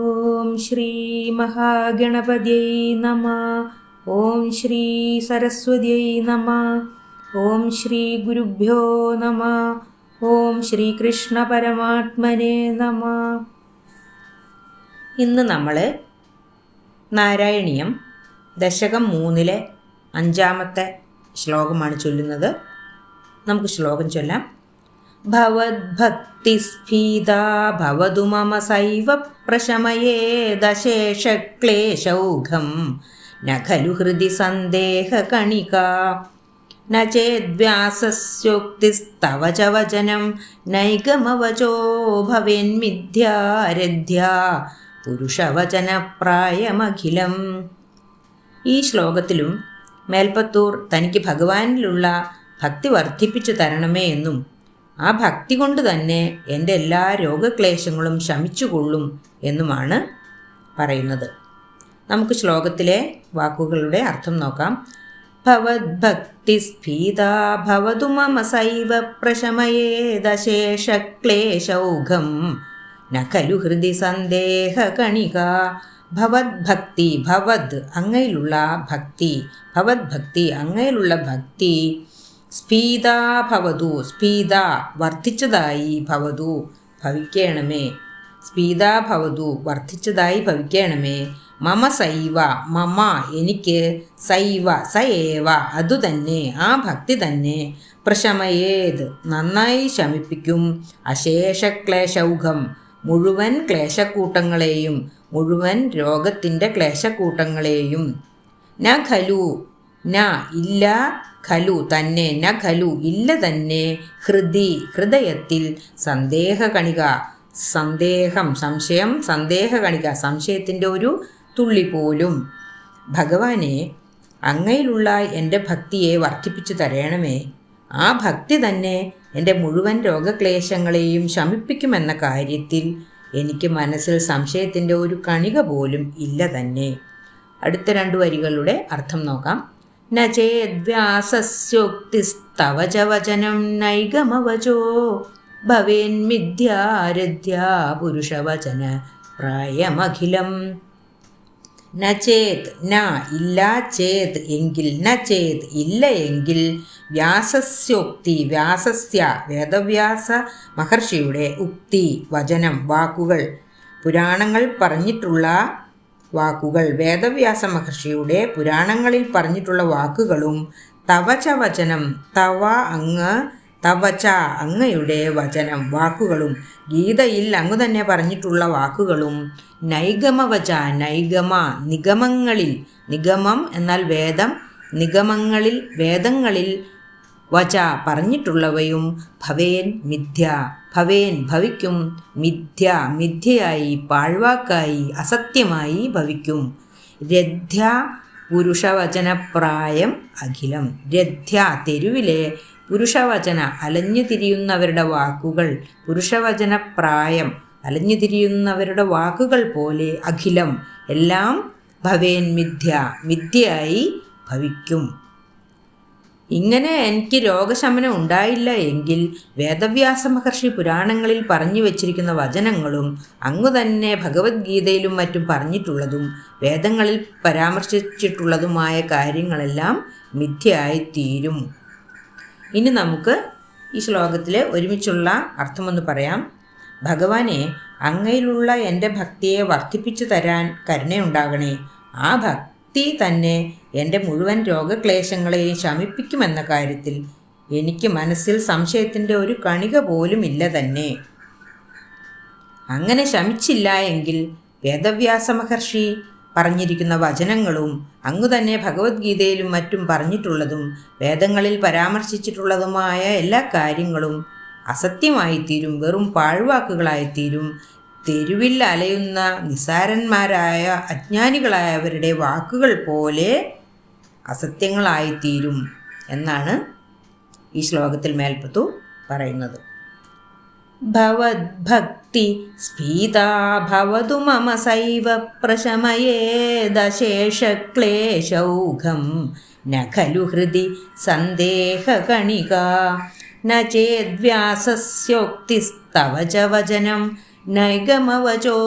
ഓം ശ്രീ മഹാഗണപതിയൈ നമഃ. ഓം ശ്രീ സരസ്വതിയൈ നമഃ. ഓം ശ്രീ ഗുരുഭ്യോ നമഃ. ഓം ശ്രീകൃഷ്ണ പരമാത്മനേ നമഃ. ഇന്ന് നമ്മൾ നാരായണീയം ദശകം 3 5-ാമത്തെ ശ്ലോകമാണ് ചൊല്ലുന്നത്. നമുക്ക് ശ്ലോകം ചൊല്ലാം. ഭവദ്ഭക്തിസ്ഫീതാ ഭവതു മമ സൈവ പ്രശമയേ ദശേഷക്ലേശൗഘം ന ഖലു ഹൃദി സന്ദേഹകണികാ ന ചേദ്വ്യാസസ്യോക്തിസ്തവ ച വചനം നൈഗമവചോ ഭവേന്മിഥ്യാരഥ്യാ പുരുഷവചനപ്രായമഖിലം. ഈ ശ്ലോകത്തിലും മേൽപ്പത്തൂർ തനിക്ക് ഭഗവാനിലുള്ള ഭക്തി വർദ്ധിപ്പിച്ചു തരണമേ എന്നും ആ ഭക്തി കൊണ്ട് തന്നെ എൻ്റെ എല്ലാ രോഗക്ലേശങ്ങളും ശമിച്ചുകൊള്ളും എന്നുമാണ് പറയുന്നത്. നമുക്ക് ശ്ലോകത്തിലെ വാക്കുകളുടെ അർത്ഥം നോക്കാം. ഭവദ്ഭക്തിസ്ഫീതാ ഭവതു മമ സൈവ പ്രശമയേ ദശേഷക്ലേശൗഘം ന ഖലു ഹൃദി സന്ദേഹകണികാ. ഭവദ്ഭക്തി, ഭവദ് അങ്ങയിലുള്ള ഭക്തി, ഭവദ്ഭക്തി അങ്ങയിലുള്ള ഭക്തി, സ്ഫീതാ ഭവതു സ്ഫീതാ വർദ്ധിച്ചതായി, ഭവതു ഭവിക്കണമേ, സ്ഫീതാ ഭവതു വർദ്ധിച്ചതായി ഭവിക്കണമേ. മമ സൈവ മമ എനിക്ക്, സൈവ സയേവ അതുതന്നെ ആ ഭക്തി തന്നെ, പ്രശമയേത് നന്നായി ശമിപ്പിക്കും, അശേഷക്ലേശൗഘം മുഴുവൻ ക്ലേശക്കൂട്ടങ്ങളെയും, മുഴുവൻ രോഗത്തിൻ്റെ ക്ലേശക്കൂട്ടങ്ങളെയും. ന ഖലു ന ഇല്ല, ഖലു തന്നെ, ന ഖലു ഇല്ല തന്നെ, ഹൃദി ഹൃദയത്തിൽ, സന്ദേഹകണിക സന്ദേഹം സംശയം, സന്ദേഹകണിക സംശയത്തിൻ്റെ ഒരു തുള്ളി പോലും. ഭഗവാനെ അങ്ങയിലുള്ള എൻ്റെ ഭക്തിയെ വർദ്ധിപ്പിച്ചു തരണമേ. ആ ഭക്തി തന്നെ എൻ്റെ മുഴുവൻ രോഗക്ലേശങ്ങളെയും ശമിപ്പിക്കുമെന്ന കാര്യത്തിൽ എനിക്ക് മനസ്സിൽ സംശയത്തിൻ്റെ ഒരു കണിക പോലും ഇല്ല തന്നെ. അടുത്ത 2 വരികളുടെ അർത്ഥം നോക്കാം. ന ചേദ്വ്യാസസ്യോക്തിസ്തവ ച വചനം നൈഗമവചോ ഭവേന്മിഥ്യാരഥ്യാ പുരുഷവചന പ്രായമഖിലം. ന ചേത് ന ഇല്ല, ചേത് എങ്കിൽ, ന ചേത് ഇല്ല എങ്കിൽ, വ്യാസസ്യോക്തി വ്യാസസ്യ വേദവ്യാസ മഹർഷിയുടെ, ഉക്തി വചനം വാക്കുകൾ, പുരാണങ്ങൾ പറഞ്ഞിട്ടുള്ള വാക്കുകൾ, വേദവ്യാസ മഹർഷിയുടെ പുരാണങ്ങളിൽ പറഞ്ഞിട്ടുള്ള വാക്കുകളും, തവച വചനം തവ അങ്ങ്, തവച അങ്ങയുടെ വചനം വാക്കുകളും, ഗീതയിൽ അങ്ങ് തന്നെ പറഞ്ഞിട്ടുള്ള വാക്കുകളും, നൈഗമവച നൈഗമ നിഗമങ്ങളിൽ, നിഗമം എന്നാൽ വേദം, നിഗമങ്ങളിൽ വേദങ്ങളിൽ, വച പറഞ്ഞിട്ടുള്ളവയും, ഭവേൻ മിഥ്യ ഭവേൻ ഭവിക്കും, മിഥ്യ മിഥ്യയായി പാഴ്വാക്കായി അസത്യമായി ഭവിക്കും. രഥ്യ പുരുഷവചനപ്രായം അഖിലം. രഥ്യ തെരുവിലെ, പുരുഷവചന അലഞ്ഞു തിരിയുന്നവരുടെ വാക്കുകൾ, പുരുഷവചനപ്രായം അലഞ്ഞു തിരിയുന്നവരുടെ വാക്കുകൾ പോലെ, അഖിലം എല്ലാം, ഭവേൻ മിഥ്യ മിഥ്യയായി ഭവിക്കും. ഇങ്ങനെ എനിക്ക് രോഗശമനം ഉണ്ടായില്ല എങ്കിൽ വേദവ്യാസ മഹർഷി പുരാണങ്ങളിൽ പറഞ്ഞു വച്ചിരിക്കുന്ന വചനങ്ങളും അങ്ങു തന്നെ ഭഗവത്ഗീതയിലും മറ്റും പറഞ്ഞിട്ടുള്ളതും വേദങ്ങളിൽ പരാമർശിച്ചിട്ടുള്ളതുമായ കാര്യങ്ങളെല്ലാം മിഥ്യയായിത്തീരും. ഇനി നമുക്ക് ഈ ശ്ലോകത്തിലെ ഒരുമിച്ചുള്ള അർത്ഥമൊന്ന് പറയാം. ഭഗവാനെ അങ്ങയിലുള്ള എൻ്റെ ഭക്തിയെ വർദ്ധിപ്പിച്ചു തരാൻ കരുണയുണ്ടാകണേ. ആ ഭക്തി തന്നെ എൻ്റെ മുഴുവൻ രോഗക്ലേശങ്ങളെയും ശമിപ്പിക്കുമെന്ന കാര്യത്തിൽ എനിക്ക് മനസ്സിൽ സംശയത്തിൻ്റെ ഒരു കണിക പോലും ഇല്ല തന്നെ. അങ്ങനെ ശമിച്ചില്ല എങ്കിൽ വേദവ്യാസ മഹർഷി പറഞ്ഞിരിക്കുന്ന വചനങ്ങളും അങ്ങു തന്നെ ഭഗവത്ഗീതയിലും മറ്റും പറഞ്ഞിട്ടുള്ളതും വേദങ്ങളിൽ പരാമർശിച്ചിട്ടുള്ളതുമായ എല്ലാ കാര്യങ്ങളും അസത്യമായിത്തീരും, വെറും പാഴ്വാക്കുകളായിത്തീരും. തെരുവിൽ അലയുന്ന നിസ്സാരന്മാരായ അജ്ഞാനികളായവരുടെ വാക്കുകൾ പോലെ അസത്യങ്ങളായിത്തീരും എന്നാണ് ഈ ശ്ലോകത്തിൽ മേൽപ്പത്തൂർ പറയുന്നത്. ഭവദ്ഭക്തി സ്ഫീതാ ഭവതു മമ സൈവ പ്രശമയേ ദശേഷക്ലേശൗഘം ന ഖലു ഹൃദി സന്ദേഹകണികാ ന ചേദ്വ്യാസസ്യോക്തിസ്തവ ച വചനം നൈഗമവചോ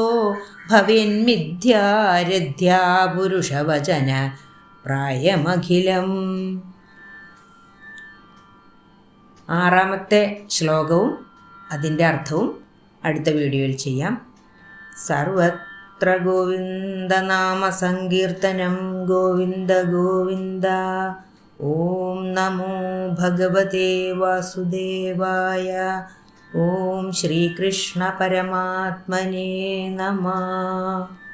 ഭവേന്മിഥ്യാരഥ്യാ പുരുഷവചന പ്രായമഖിലം. ആറാമത്തെ ശ്ലോകവും അതിൻ്റെ അർത്ഥവും അടുത്ത വീഡിയോയിൽ ചെയ്യാം. സർവത്ര ഗോവിന്ദനാമ സങ്കീർത്തനം ഗോവിന്ദ ഗോവിന്ദ. ഓം നമോ ഭഗവതേ വാസുദേവായ. ഓം ശ്രീകൃഷ്ണ പരമാത്മനേ നമഃ.